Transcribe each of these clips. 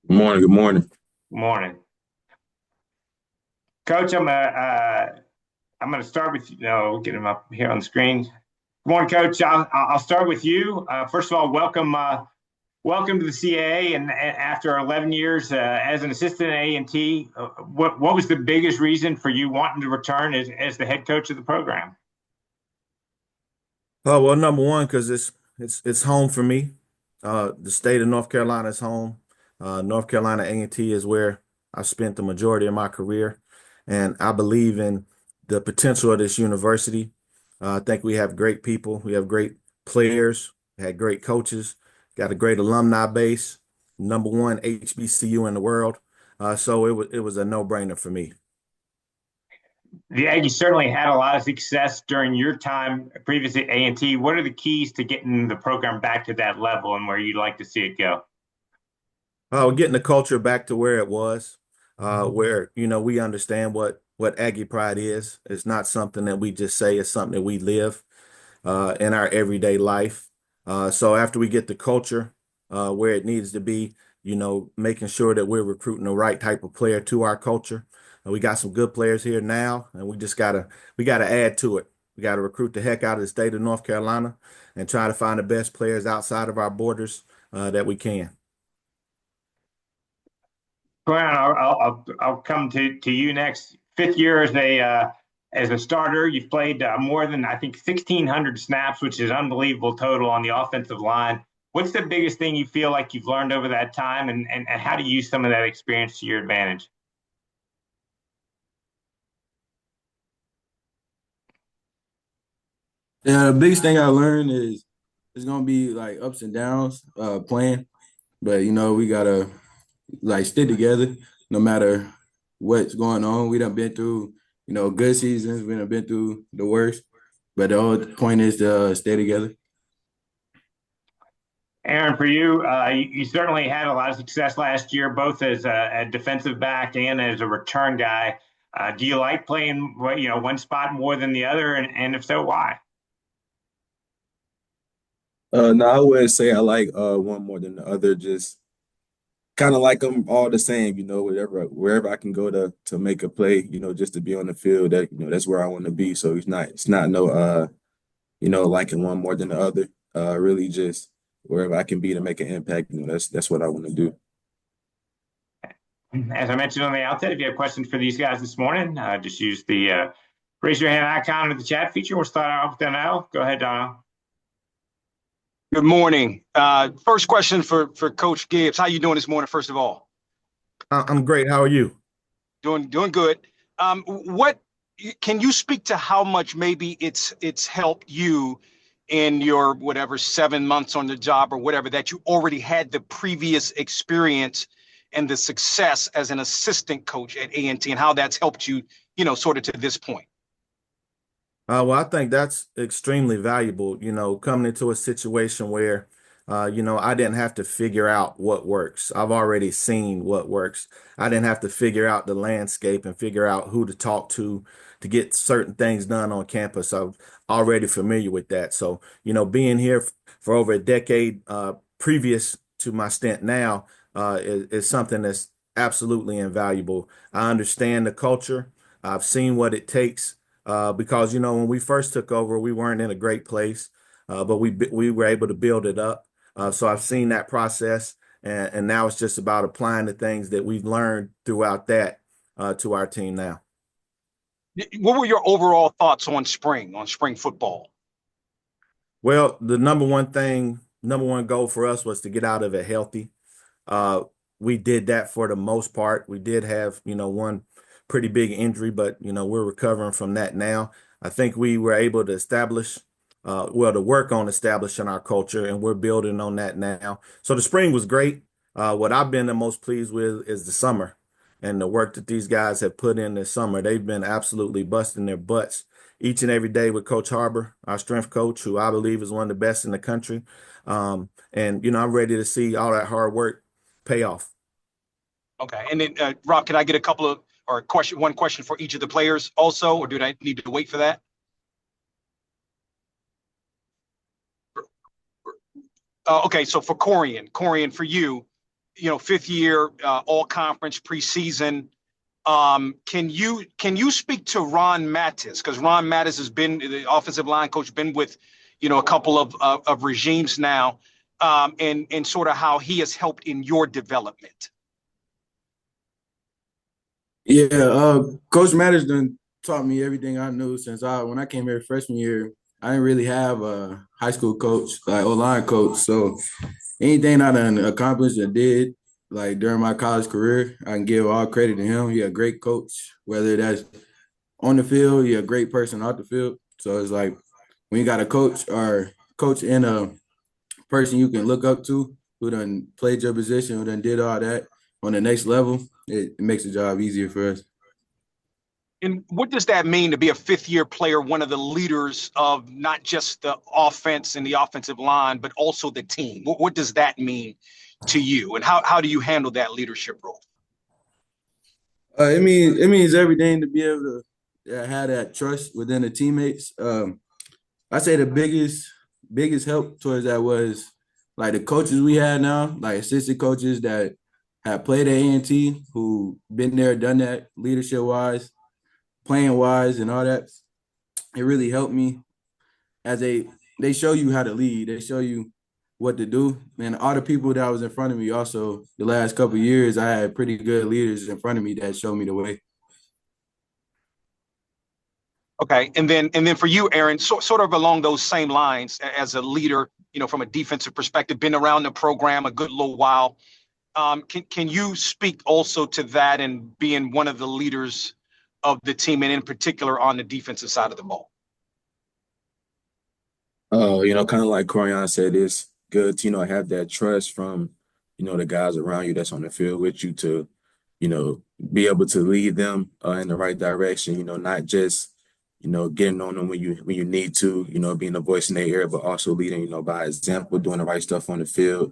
Good morning. Good morning. Morning, Coach. I'm gonna start with get him up here on the screen. Good morning, Coach. I'll start with you. First of all, welcome to the CAA, and after 11 years as an assistant at A&T, what was the biggest reason for you wanting to return as the head coach of the program? Oh well, number one, because it's home for me. The state of North Carolina is home. North Carolina A&T is where I spent the majority of my career, and I believe in the potential of this university. I think we have great people. We have great players. Had great coaches. Got a great alumni base. Number one HBCU in the world. So it was a no-brainer for me. The Aggies certainly had a lot of success during your time previously at A&T. What are the keys to getting the program back to that level and where you'd like to see it go? We're getting the culture back to where it was, where we understand what Aggie pride is. It's not something that we just say; it's something that we live in our everyday life. So after we get the culture where it needs to be, making sure that we're recruiting the right type of player to our culture. We got some good players here now, and we gotta add to it. We got to recruit the heck out of the state of North Carolina and try to find the best players outside of our borders that we can. Korion, I'll come to you next. Fifth year as a starter, you've played more than I think 1,600 snaps, which is unbelievable total on the offensive line. What's the biggest thing you feel like you've learned over that time, and how do you use some of that experience to your advantage? Yeah, the biggest thing I learned is it's gonna be like ups and downs playing, but we gotta like stick together no matter what's going on. We done been through good seasons. We done been through the worst, but the whole point is to stay together. Aaron, for you, you certainly had a lot of success last year, both as a defensive back and as a return guy. Do you like playing, one spot more than the other, and if so, why? No, I wouldn't say I like one more than the other. Just kind of like them all the same, wherever I can go to make a play, just to be on the field. That's where I want to be. So it's not no liking one more than the other. Really just wherever I can be to make an impact. That's what I want to do. As I mentioned on the outset, if you have questions for these guys this morning, just use the raise your hand icon in the chat feature. We'll start off with Donnell. Go ahead, Donnell. Good morning. First question for Coach Gibbs. How you doing this morning, first of all? I'm great. How are you? Doing good. What can you speak to how much maybe it's helped you in your whatever 7 months on the job or whatever that you already had the previous experience and the success as an assistant coach at A&T and how that's helped you, sort of to this point? Well, I think that's extremely valuable, coming into a situation where, I didn't have to figure out what works. I've already seen what works. I didn't have to figure out the landscape and figure out who to talk to get certain things done on campus. I'm already familiar with that. So, being here for over a decade, previous to my stint now, is something that's absolutely invaluable. I understand the culture. I've seen what it takes because when we first took over, we weren't in a great place, but we were able to build it up. So I've seen that process, and now it's just about applying the things that we've learned throughout that to our team now. What were your overall thoughts on spring football? Well, the number one goal for us was to get out of it healthy. Uh, we did that for the most part. We did have, one pretty big injury, but we're recovering from that now. I think we were able to to work on establishing our culture, and we're building on that now. So the spring was great. What I've been the most pleased with is the summer and the work that these guys have put in this summer. They've been absolutely busting their butts each and every day with Coach Harbor, our strength coach, who I believe is one of the best in the country. And I'm ready to see all that hard work pay off. Okay. And then, Rob, can I get a couple of or one question for each of the players also, or do I need to wait for that? Okay, so for Korion, for you, fifth year all conference preseason. Can you speak to Ron Mattis? Because Ron Mattis has been the offensive line coach, been with, a couple of regimes now, and sort of how he has helped in your development. Yeah, Coach Matters done taught me everything I knew since when I came here freshman year. I didn't really have a high school coach, like O-line coach. So anything I done accomplished or did, like during my college career, I can give all credit to him. He a great coach, whether that's on the field, he a great person off the field. So it's like when you got a coach and a person you can look up to who done played your position, who done did all that on the next level, it makes the job easier for us. And what does that mean to be a fifth-year player, one of the leaders of not just the offense and the offensive line, but also the team? What does that mean to you, and how do you handle that leadership role? It means everything to be able to have that trust within the teammates. I say the biggest help towards that was like the coaches we had now, like assistant coaches that have played at A&T, who been there, done that leadership wise, playing wise, and all that. It really helped me as they show you how to lead. They show you what to do. And all the people that was in front of me also, the last couple of years, I had pretty good leaders in front of me that showed me the way. Okay, and then for you, Aaron, sort of along those same lines as a leader, from a defensive perspective, been around the program a good little while. Can you speak also to that and being one of the leaders of the team, and in particular on the defensive side of the ball? Kind of like Korion said, it's good to, have that trust from, the guys around you that's on the field with you to, be able to lead them in the right direction, not just, getting on them when you need to, being a voice in their ear, but also leading, by example, doing the right stuff on the field,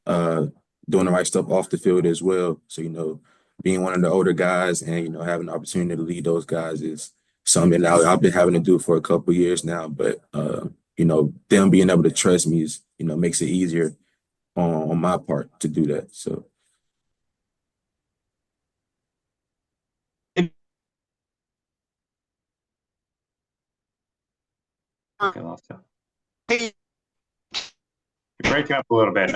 uh, doing the right stuff off the field as well. So, being one of the older guys and, having the opportunity to lead those guys is something that I've been having to do for a couple of years now. But them being able to trust me is, makes it easier on my part to do that. So. Hey, You're breaking up a little bit.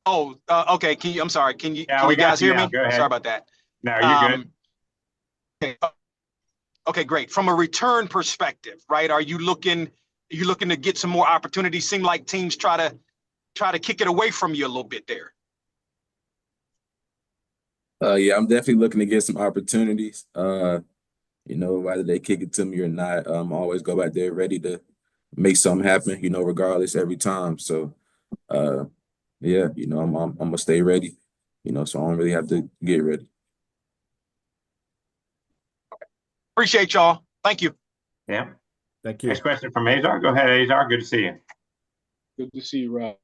Okay. I'm sorry. Can you We got guys hear me? Go ahead. Sorry about that. No, you're good. Okay, great. From a return perspective, right? Are you looking to get some more opportunities? Seem like teams try to kick it away from you a little bit there. Yeah, I'm definitely looking to get some opportunities. Whether they kick it to me or not, I always go back there ready to make something happen, regardless every time. So, yeah, I'm gonna stay ready, so I don't really have to get ready. Appreciate y'all. Thank you. Yeah. Thank you. Next question from Azar. Go ahead, Azar. Good to see you. Good to see you, Rob.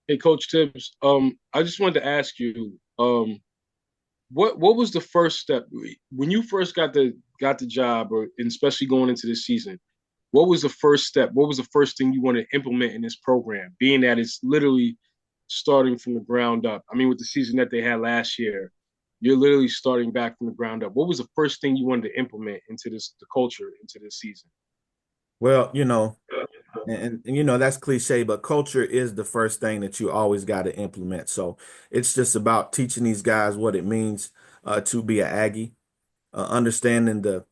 Hey, Coach Tibbs. I just wanted to ask you, what was the first step when you first got the job, and especially going into this season? What was the first step? What was the first thing you want to implement in this program, being that it's literally starting from the ground up? I mean, with the season that they had last year, you're literally starting back from the ground up. What was the first thing you wanted to implement into the culture into this season? Well, and that's cliche, but culture is the first thing that you always got to implement. So it's just about teaching these guys what it means to be an Aggie, understanding that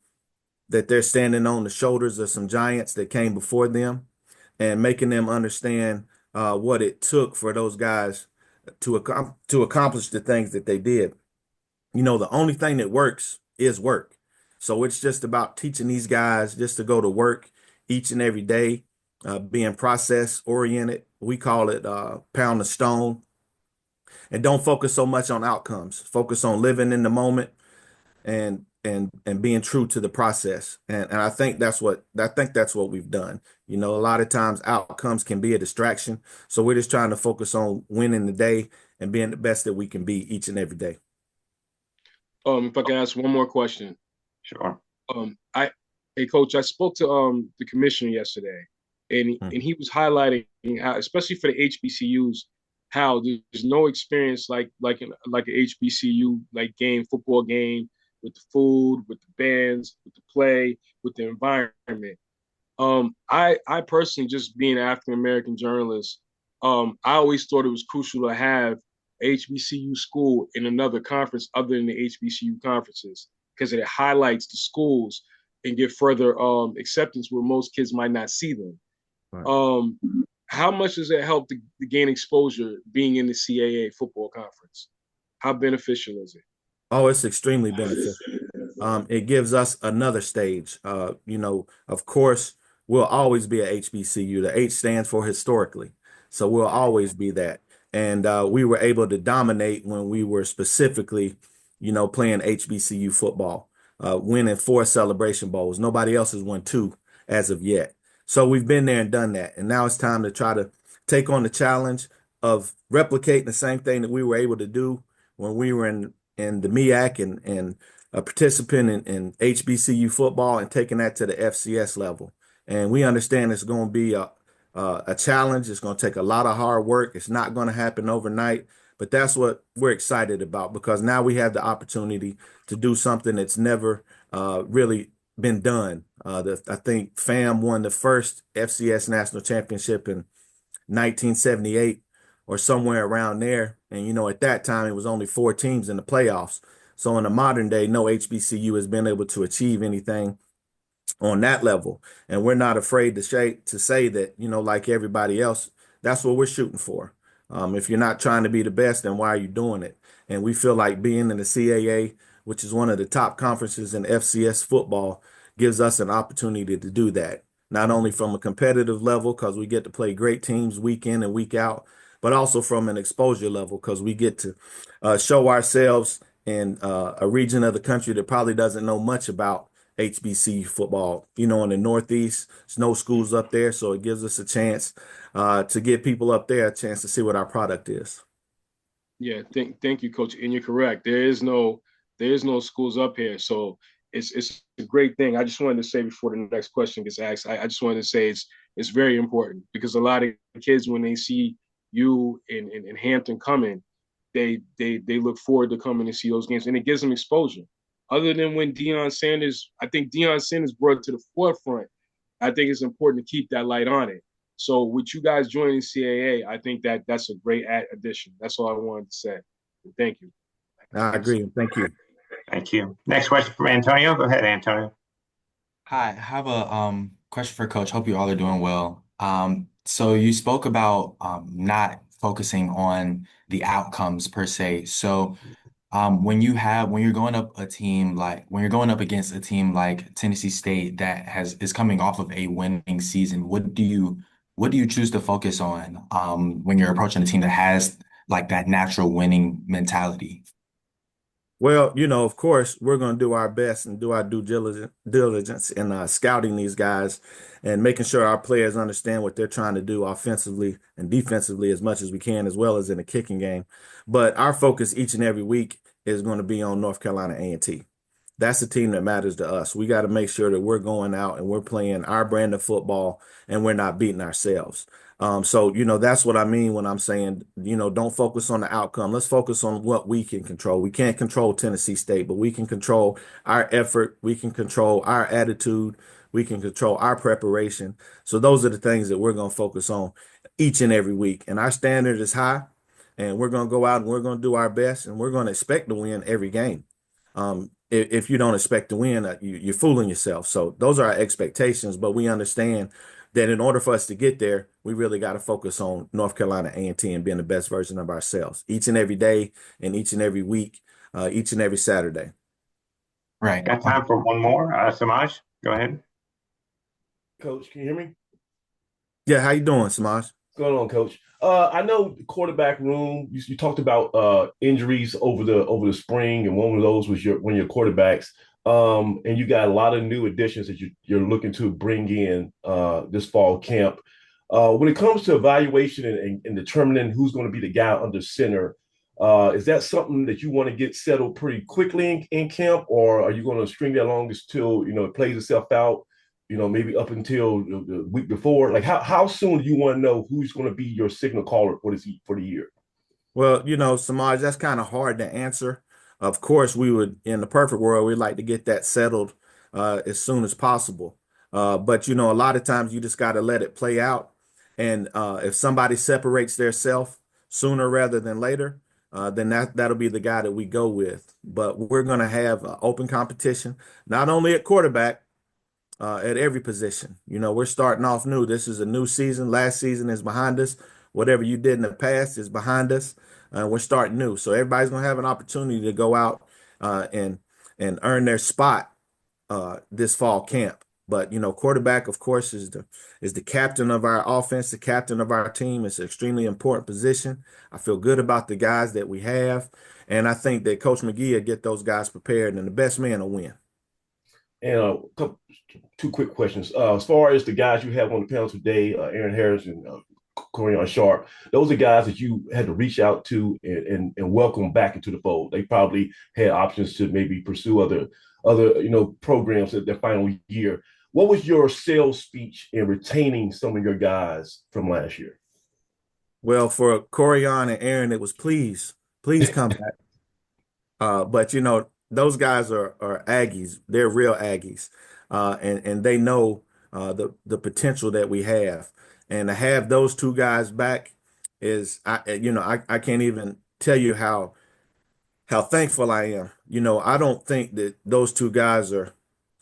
they're standing on the shoulders of some giants that came before them, and making them understand what it took for those guys to accomplish the things that they did. The only thing that works is work. So it's just about teaching these guys just to go to work each and every day, being process oriented. We call it pound the stone, and don't focus so much on outcomes. Focus on living in the moment and being true to the process. And I think that's what we've done. A lot of times outcomes can be a distraction. So we're just trying to focus on winning the day and being the best that we can be each and every day. If I can ask one more question. Sure. Hey, Coach, I spoke to the commissioner yesterday, and he was highlighting how, especially for the HBCUs, how there's no experience like an HBCU like football game, with the food, with the bands, with the play, with the environment. I personally, just being an African American journalist, I always thought it was crucial to have HBCU school in another conference other than the HBCU conferences, because it highlights the schools and get further acceptance where most kids might not see them. Right. How much does it help to gain exposure being in the CAA football conference? How beneficial is it? Oh, it's extremely beneficial. It gives us another stage. Of course, we'll always be a HBCU. The H stands for historically. So we'll always be that. And we were able to dominate when we were specifically, playing HBCU football, winning 4 Celebration Bowls. Nobody else has won 2 as of yet. So we've been there and done that. And now it's time to try to take on the challenge of replicating the same thing that we were able to do when we were in the MEAC and a participant in HBCU football, and taking that to the FCS level. And we understand it's going to be a challenge. It's going to take a lot of hard work. It's not going to happen overnight, but that's what we're excited about, because now we have the opportunity to do something that's never really been done. I think FAM won the first FCS national championship in 1978 or somewhere around there. And, at that time, it was only 4 teams in the playoffs. So in the modern day, no HBCU has been able to achieve anything on that level. And we're not afraid to say that, like everybody else, that's what we're shooting for. If you're not trying to be the best, then why are you doing it? And we feel like being in the CAA, which is one of the top conferences in FCS football, gives us an opportunity to do that. Not only from a competitive level, because we get to play great teams week in and week out, but also from an exposure level, because we get to show ourselves in a region of the country that probably doesn't know much about HBCU football. In the Northeast, there's no schools up there, so it gives us a chance to give people up there a chance to see what our product is. Yeah, thank you, Coach. And you're correct. There is no schools up here, so it's a great thing. I just wanted to say before the next question gets asked, I just wanted to say it's very important, because a lot of kids, when they see you in Hampton coming, they look forward to coming to see those games, and it gives them exposure. Other than when I think Deion Sanders brought it to the forefront. I think it's important to keep that light on it. So with you guys joining CAA, I think that's a great addition. That's all I wanted to say. Thank you. I agree. Thank you. Thank you. Next question from Antonio. Go ahead, Antonio. Hi, I have a question for Coach. Hope you all are doing well. So you spoke about not focusing on the outcomes per se. So when you're going up against a team like Tennessee State that is coming off of a winning season, what do you choose to focus on when you're approaching a team that has like that natural winning mentality? Well, of course, we're going to do our best and do our due diligence in scouting these guys and making sure our players understand what they're trying to do offensively and defensively as much as we can, as well as in the kicking game. But our focus each and every week is going to be on North Carolina A&T. That's the team that matters to us. We got to make sure that we're going out and we're playing our brand of football and we're not beating ourselves. So, that's what I mean when I'm saying, don't focus on the outcome. Let's focus on what we can control. We can't control Tennessee State, but we can control our effort. We can control our attitude. We can control our preparation. So those are the things that we're going to focus on each and every week. And our standard is high, and we're going to go out and we're going to do our best, and we're going to expect to win every game. If you don't expect to win, you're fooling yourself. So those are our expectations, but we understand that in order for us to get there, we really got to focus on North Carolina A&T and being the best version of ourselves each and every day and each and every week, each and every Saturday. Right. Got time for one more. Samaj, go ahead. Coach, can you hear me? Yeah, how you doing, Samaj? What's going on, Coach? I know the quarterback room. You talked about injuries over the spring, and one of those was one of your quarterbacks. And you got a lot of new additions that you're looking to bring in this fall camp. When it comes to evaluation and determining who's going to be the guy under center, is that something that you want to get settled pretty quickly in camp, or are you going to string that along till it plays itself out? maybe up until the week before? Like how soon do you want to know who's going to be your signal caller for the year? Well, Samaj, that's kind of hard to answer. Of course, we would, in the perfect world, we'd like to get that settled as soon as possible. But a lot of times you just got to let it play out. And if somebody separates their self sooner rather than later, then that'll be the guy that we go with. But we're going to have open competition, not only at quarterback, at every position. We're starting off new. This is a new season. Last season is behind us. Whatever you did in the past is behind us. We're starting new. So everybody's going to have an opportunity to go out and earn their spot this fall camp. But quarterback, of course, is the captain of our offense, the captain of our team. It's an extremely important position. I feel good about the guys that we have, and I think that Coach McGee will get those guys prepared, and the best man will win. And two quick questions. As far as the guys you have on the panel today, Aaron Harris and Korion Sharpe, those are guys that you had to reach out to and welcome back into the fold. They probably had options to maybe pursue other programs at their final year. What was your sales speech in retaining some of your guys from last year? Well, for Korion and Aaron, it was please come back. But those guys are Aggies. They're real Aggies, and they know the potential that we have. And to have those two guys back is, I can't even tell you how thankful I am. I don't think that those two guys are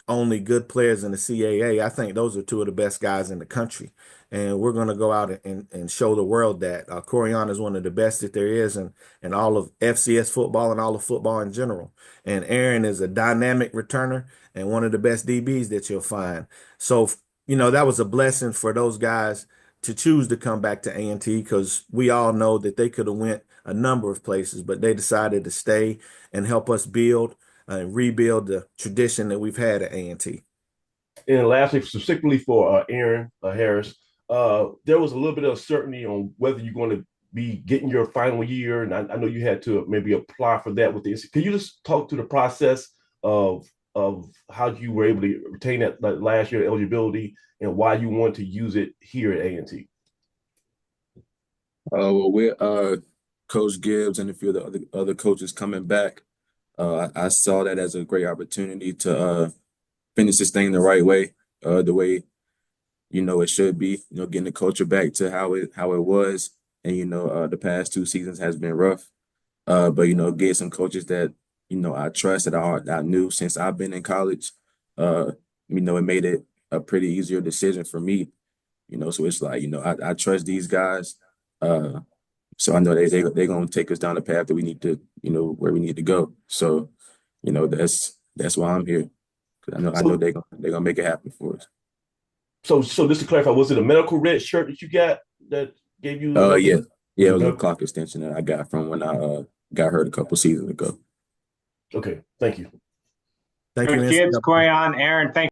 only good players in the CAA. I think those are two of the best guys in the country. And we're going to go out and show the world that Korion is one of the best that there is in all of FCS football and all of football in general. And Aaron is a dynamic returner and one of the best DBs that you'll find. So, that was a blessing for those guys to choose to come back to A&T because we all know that they could have went a number of places, but they decided to stay and help us build and rebuild the tradition that we've had at A&T. And lastly, specifically for Aaron Harris, there was a little bit of uncertainty on whether you're going to be getting your final year, and I know you had to maybe apply for that with this. Can you just talk to the process of how you were able to retain that last year eligibility and why you want to use it here at A&T? Well, we're Coach Gibbs and a few of the other coaches coming back. I saw that as a great opportunity to finish this thing the right way, the way it should be. Getting the culture back to how it was, and the past 2 seasons has been rough. But get some coaches that I trust that I knew since I've been in college. It made it a pretty easier decision for me. So it's like I trust these guys. So I know they're gonna take us down the path that we need to, where we need to go. So, that's why I'm here. Because I know they're gonna make it happen for us. So just to clarify, was it a medical red shirt that you got that gave you? Yeah, it was a clock extension that I got from when I got hurt a couple seasons ago. Okay, thank you. Thank you, Gibbs, Korion, Aaron, thank